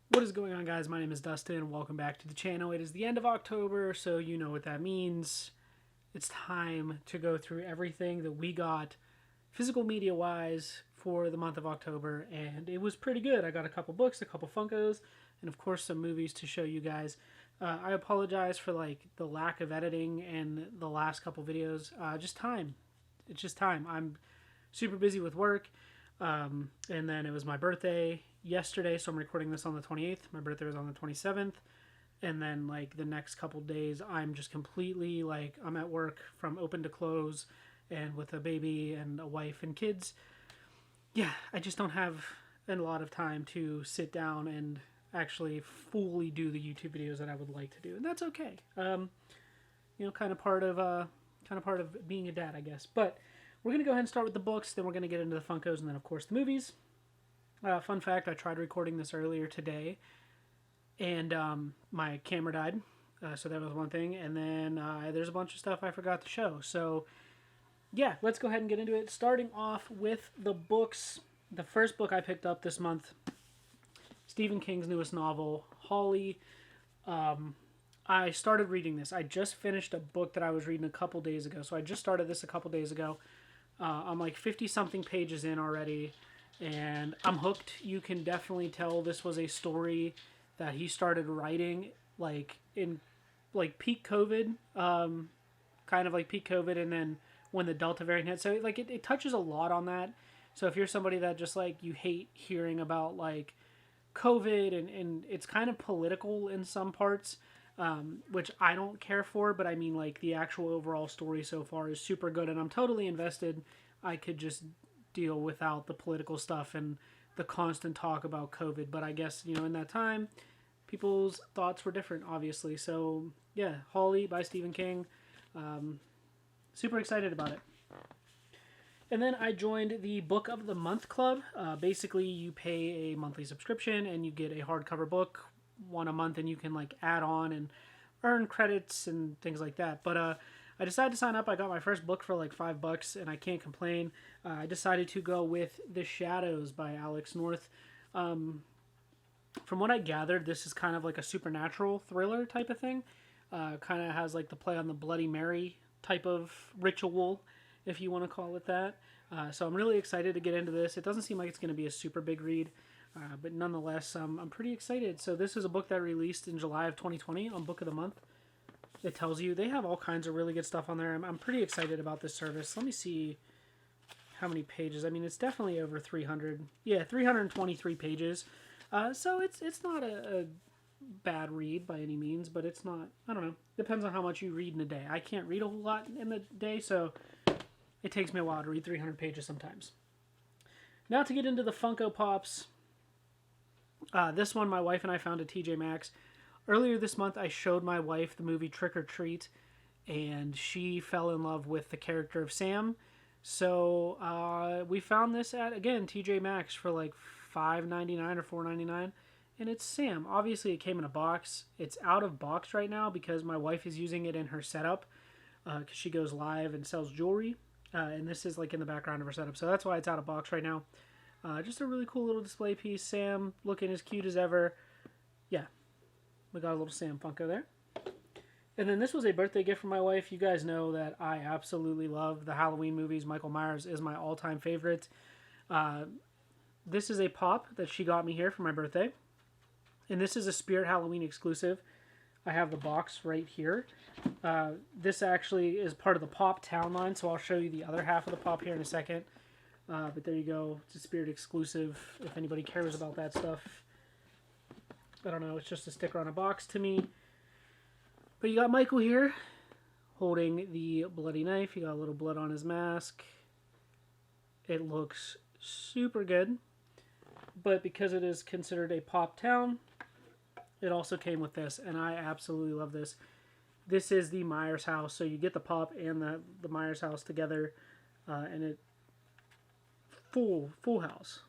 What is going on, guys? My name is Dustin. Welcome back to the channel. It is the end of October, so you know what that means. It's time to go through everything that we got physical media wise for the month of October, and it was pretty good. I got a couple books, a couple Funkos, and of course some movies to show you guys. I apologize for the lack of editing and the last couple videos. Just time. It's just time. I'm super busy with work. And then it was my birthday yesterday, so I'm recording this on the 28th. My birthday was on the 27th. And then the next couple days, I'm just completely I'm at work from open to close and with a baby and a wife and kids. Yeah, I just don't have a lot of time to sit down and actually fully do the YouTube videos that I would like to do. And that's okay. Kind of part of being a dad, I guess. But we're going to go ahead and start with the books, then we're going to get into the Funkos, and then, of course, the movies. Fun fact, I tried recording this earlier today, and my camera died, so that was one thing. And then there's a bunch of stuff I forgot to show. So, yeah, let's go ahead and get into it. Starting off with the books. The first book I picked up this month, Stephen King's newest novel, Holly. I started reading this. I just finished a book that I was reading a couple days ago. So I just started this a couple days ago. I'm 50-something pages in already, and I'm hooked. You can definitely tell this was a story that he started writing in peak COVID, kind of like peak COVID, and then when the Delta variant hit. So it touches a lot on that. So if you're somebody that just you hate hearing about COVID and it's kind of political in some parts, which I don't care for, but I mean, the actual overall story so far is super good, and I'm totally invested. I could just deal without the political stuff and the constant talk about COVID, but I guess, in that time, people's thoughts were different, obviously. So, yeah, Holly by Stephen King. Super excited about it. And then I joined the Book of the Month Club. Basically, you pay a monthly subscription, and you get a hardcover book, one a month, and you can add on and earn credits and things like that. But I decided to sign up. I got my first book for $5, and I can't complain. I decided to go with The Shadows by Alex North. From what I gathered, this is kind of a supernatural thriller type of thing. Kind of has the play on the Bloody Mary type of ritual, if you want to call it that. So I'm really excited to get into this. It doesn't seem like it's going to be a super big read. But nonetheless, I'm pretty excited. So this is a book that released in July of 2020 on Book of the Month. It tells you they have all kinds of really good stuff on there. I'm pretty excited about this service. Let me see how many pages. I mean, it's definitely over 300. Yeah, 323 pages. So it's not a bad read by any means, but it's not, I don't know. Depends on how much you read in a day. I can't read a whole lot in the day, so it takes me a while to read 300 pages sometimes. Now to get into the Funko Pops. This one my wife and I found at TJ Maxx. Earlier this month, I showed my wife the movie Trick or Treat, and she fell in love with the character of Sam. So we found this at, again, TJ Maxx for $5.99 or $4.99, and it's Sam. Obviously, it came in a box. It's out of box right now because my wife is using it in her setup because she goes live and sells jewelry, and this is in the background of her setup. So that's why it's out of box right now. Just a really cool little display piece. Sam looking as cute as ever. Yeah, we got a little Sam Funko there. And then this was a birthday gift from my wife. You guys know that I absolutely love the Halloween movies. Michael Myers is my all-time favorite. This is a pop that she got me here for my birthday. And this is a Spirit Halloween exclusive. I have the box right here. This actually is part of the Pop Town line, so I'll show you the other half of the pop here in a second. But there you go. It's a Spirit exclusive if anybody cares about that stuff. I don't know. It's just a sticker on a box to me. But you got Michael here holding the bloody knife. You got a little blood on his mask. It looks super good. But because it is considered a pop town, it also came with this. And I absolutely love this. This is the Myers house. So you get the pop and the Myers house together. And it full house,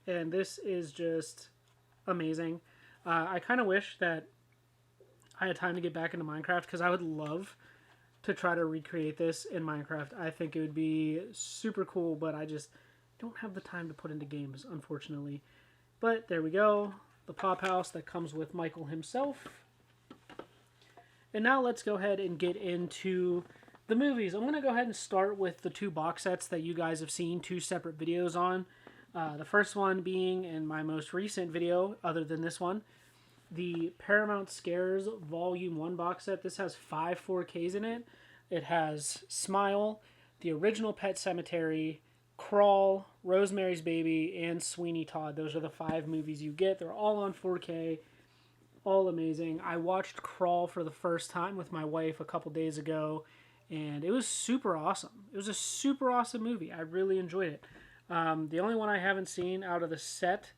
and this is just amazing. I kind of wish that I had time to get back into Minecraft because I would love to try to recreate this in Minecraft. I think it would be super cool, but I just don't have the time to put into games, unfortunately. But there we go. the pop house that comes with Michael himself. And now let's go ahead and get into the movies. I'm going to go ahead and start with the 2 box sets that you guys have seen 2 separate videos on. The first one being in my most recent video, other than this one, the Paramount Scares Volume 1 box set. This has 5 4Ks in it. It has Smile, the original Pet Sematary, Crawl, Rosemary's Baby, and Sweeney Todd. Those are the 5 movies you get. They're all on 4K. All amazing. I watched Crawl for the first time with my wife a couple days ago, and it was super awesome. It was a super awesome movie. I really enjoyed it. The only one I haven't seen out of the set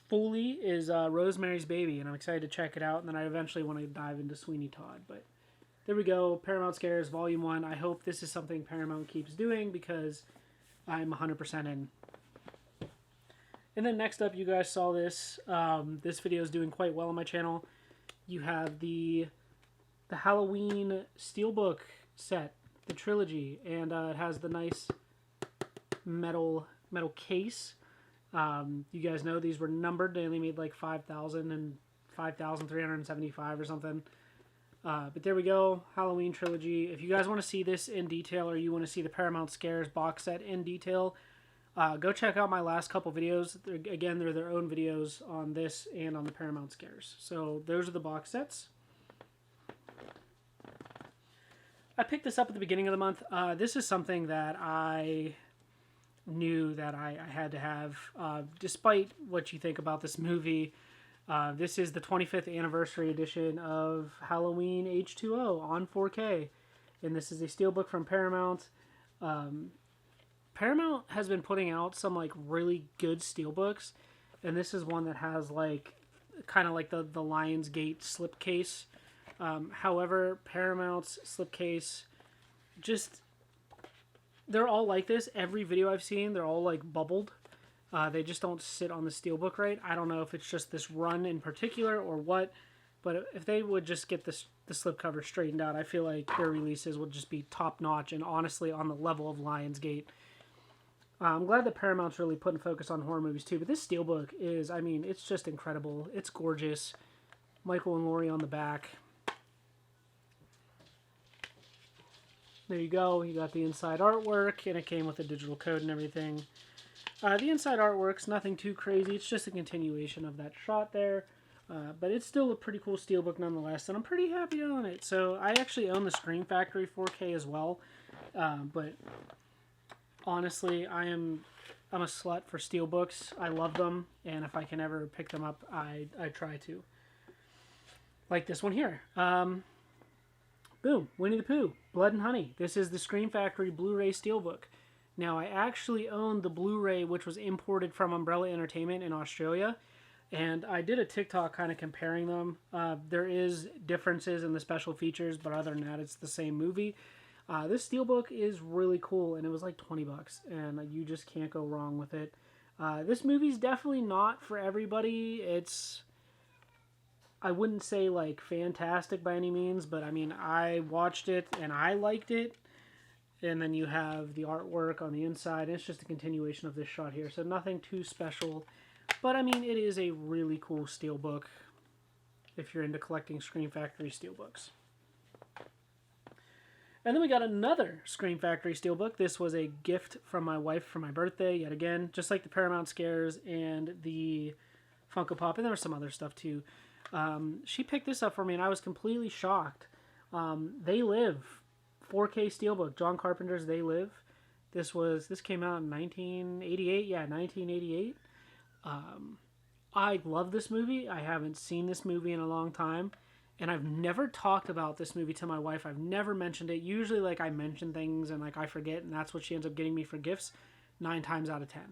fully is Rosemary's Baby, and I'm excited to check it out, and then I eventually want to dive into Sweeney Todd. But there we go, Paramount Scares Volume 1. I hope this is something Paramount keeps doing because I'm 100% in. And then next up, you guys saw this. This video is doing quite well on my channel. You have the Halloween Steelbook set, the Trilogy, and it has the nice metal case. You guys know these were numbered. They only made like 5,000 and 5,375 or something. But there we go, Halloween Trilogy. If you guys want to see this in detail, or you want to see the Paramount Scares box set in detail, go check out my last couple videos. Again, they're their own videos on this and on the Paramount Scares. So those are the box sets. I picked this up at the beginning of the month. This is something that I knew that I had to have, despite what you think about this movie. This is the 25th anniversary edition of Halloween H2O on 4K, and this is a steelbook from Paramount. Paramount has been putting out some like really good steelbooks, and this is one that has like kind of like the Lionsgate slipcase. However, Paramount's slipcase, they're all like this. Every video I've seen, they're all like bubbled. They just don't sit on the steelbook right. I don't know if it's just this run in particular or what, but if they would just get the slipcover straightened out, I feel like their releases would just be top notch and honestly on the level of Lionsgate. I'm glad that Paramount's really putting focus on horror movies too, but this steelbook is, I mean, it's just incredible. It's gorgeous. Michael and Laurie on the back. There you go. You got the inside artwork, and it came with a digital code and everything. The inside artwork's nothing too crazy. It's just a continuation of that shot there. But it's still a pretty cool steelbook nonetheless, and I'm pretty happy on it. So I actually own the Scream Factory 4K as well. But honestly, I'm a slut for steelbooks. I love them, and if I can ever pick them up, I try to. Like this one here. Boom, Winnie the Pooh, Blood and Honey. This is the Scream Factory Blu-ray steelbook. Now, I actually own the Blu-ray, which was imported from Umbrella Entertainment in Australia, and I did a TikTok kind of comparing them. There is differences in the special features, but other than that, it's the same movie. This steelbook is really cool, and it was like $20, and you just can't go wrong with it. This movie's definitely not for everybody. I wouldn't say like fantastic by any means, but I mean, I watched it and I liked it. And then you have the artwork on the inside. It's just a continuation of this shot here, so nothing too special. But I mean, it is a really cool steelbook if you're into collecting Scream Factory steelbooks. And then we got another Scream Factory steelbook. This was a gift from my wife for my birthday, yet again, just like the Paramount Scares and the Funko Pop, and there was some other stuff too. She picked this up for me, and I was completely shocked. They Live, 4K steelbook, John Carpenter's They Live. This came out in 1988. Yeah, 1988. I love this movie. I haven't seen this movie in a long time, and I've never talked about this movie to my wife. I've never mentioned it. Usually, like, I mention things and like I forget, and that's what she ends up getting me for gifts 9 times out of 10.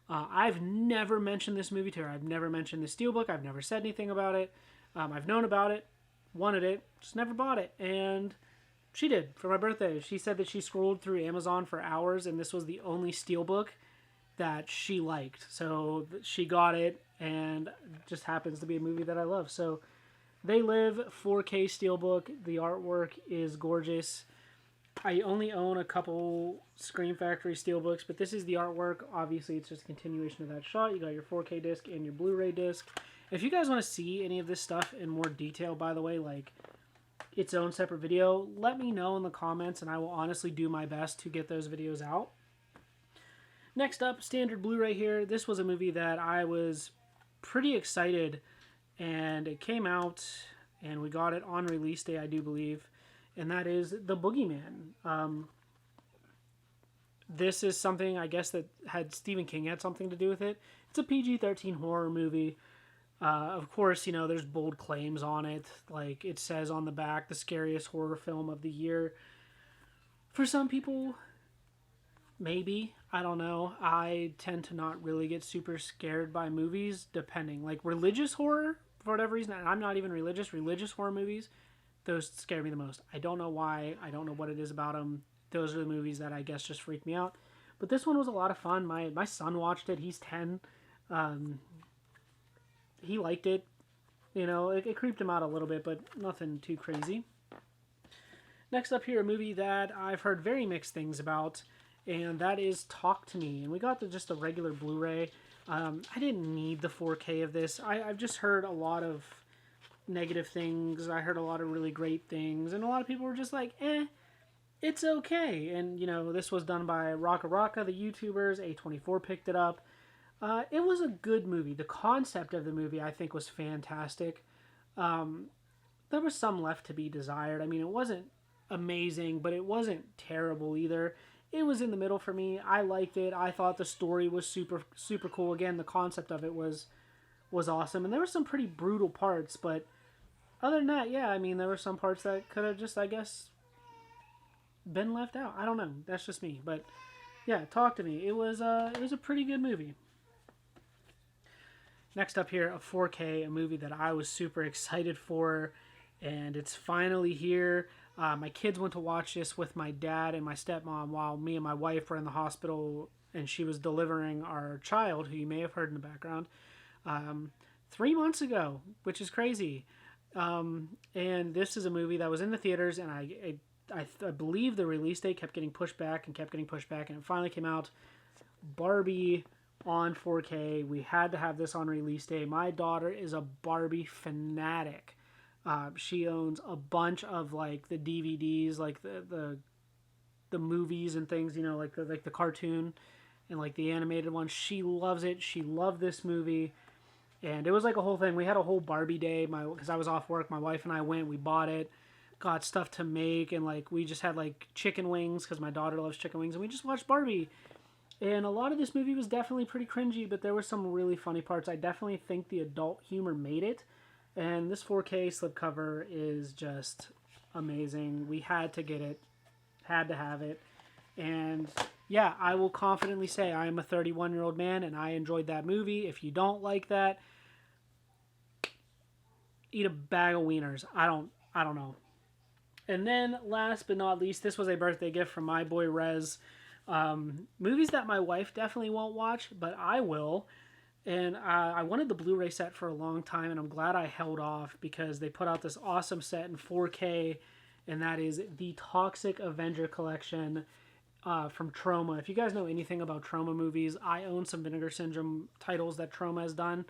I've never mentioned this movie to her. I've never mentioned the steelbook. I've never said anything about it. I've known about it, wanted it, just never bought it. And she did for my birthday. She said that she scrolled through Amazon for hours, and this was the only steelbook that she liked. So she got it, and it just happens to be a movie that I love. So They Live, 4K steelbook. The artwork is gorgeous. I only own a couple Scream Factory steelbooks, but this is the artwork. Obviously, it's just a continuation of that shot. You got your 4K disc and your Blu-ray disc. If you guys want to see any of this stuff in more detail, by the way, like its own separate video, let me know in the comments, and I will honestly do my best to get those videos out. Next up, standard Blu-ray here. This was a movie that I was pretty excited, and it came out, and we got it on release day, I do believe, and that is The Boogeyman. This is something, I guess, that had Stephen King had something to do with it. It's a PG-13 horror movie. Of course, you know, there's bold claims on it. Like, it says on the back, the scariest horror film of the year. For some people, maybe. I don't know. I tend to not really get super scared by movies, depending. Like, religious horror, for whatever reason, and I'm not even religious horror movies, those scare me the most. I don't know why. I don't know what it is about them. Those are the movies that I guess just freak me out. But this one was a lot of fun. My son watched it. He's 10. He liked it. You know, it creeped him out a little bit, but nothing too crazy. Next up here, a movie that I've heard very mixed things about, and that is Talk to Me. And we got just a regular Blu-ray. I didn't need the 4K of this. I've just heard a lot of negative things. I heard a lot of really great things, and a lot of people were just like, it's okay. And, you know, this was done by Raka Raka, the YouTubers. A24 picked it up. It was a good movie. The concept of the movie, I think, was fantastic. There was some left to be desired. I mean, it wasn't amazing, but it wasn't terrible either. It was in the middle for me. I liked it. I thought the story was super, super cool. Again, the concept of it was awesome. And there were some pretty brutal parts, but other than that, yeah, I mean, there were some parts that could have just, I guess, been left out. I don't know. That's just me. But yeah, Talk to Me. It was a pretty good movie. Next up here, a 4K, a movie that I was super excited for, and it's finally here. My kids went to watch this with my dad and my stepmom while me and my wife were in the hospital, and she was delivering our child, who you may have heard in the background, 3 months ago, which is crazy. And this is a movie that was in the theaters, and I believe the release date kept getting pushed back, and it finally came out. Barbie on 4K. We had to have this on release day. My daughter is a Barbie fanatic. She owns a bunch of like the DVDs, like the movies and things, you know, like the cartoon and like the animated ones. She loves it. She loved this movie, and it was like a whole thing. We had a whole Barbie day. Because I was off work, my wife and I went. We bought it, got stuff to make, and like we just had like chicken wings because my daughter loves chicken wings, and we just watched Barbie. And a lot of this movie was definitely pretty cringy, but there were some really funny parts. I definitely think the adult humor made it. And this 4K slipcover is just amazing. We had to get it. Had to have it. And yeah, I will confidently say I am a 31-year-old man, and I enjoyed that movie. If you don't like that, eat a bag of wieners. I don't know. And then last but not least, this was a birthday gift from my boy Rez. Movies that my wife definitely won't watch, but I will. And I wanted the Blu-ray set for a long time, and I'm glad I held off because they put out this awesome set in 4K, and that is the Toxic Avenger collection from Troma. If you guys know anything about Troma movies, I own some Vinegar Syndrome titles that Troma has done.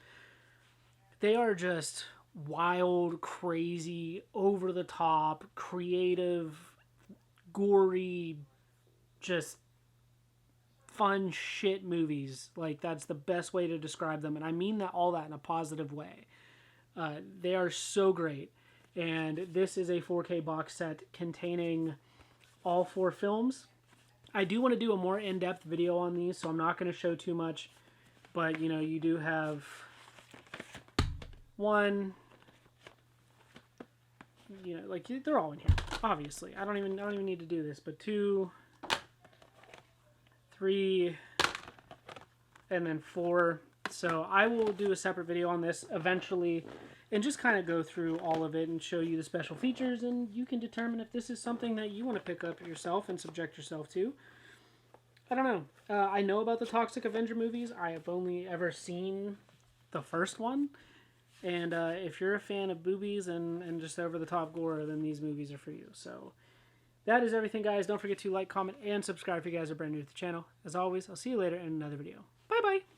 They are just wild, crazy, over-the-top, creative, gory, just fun shit movies. Like, that's the best way to describe them, and I mean that all that in a positive way. They are so great, and this is a 4K box set containing all 4 films. I do want to do a more in-depth video on these, so I'm not going to show too much, but you know, you do have one, you know, like they're all in here, obviously. I don't even need to do this, but 2, 3, and then 4. So I will do a separate video on this eventually and just kind of go through all of it and show you the special features, and you can determine if this is something that you want to pick up yourself and subject yourself to. I don't know. I know about the Toxic Avenger movies. I have only ever seen the first one. And if you're a fan of boobies and just over-the-top gore, then these movies are for you. So that is everything, guys. Don't forget to like, comment, and subscribe if you guys are brand new to the channel. As always, I'll see you later in another video. Bye-bye!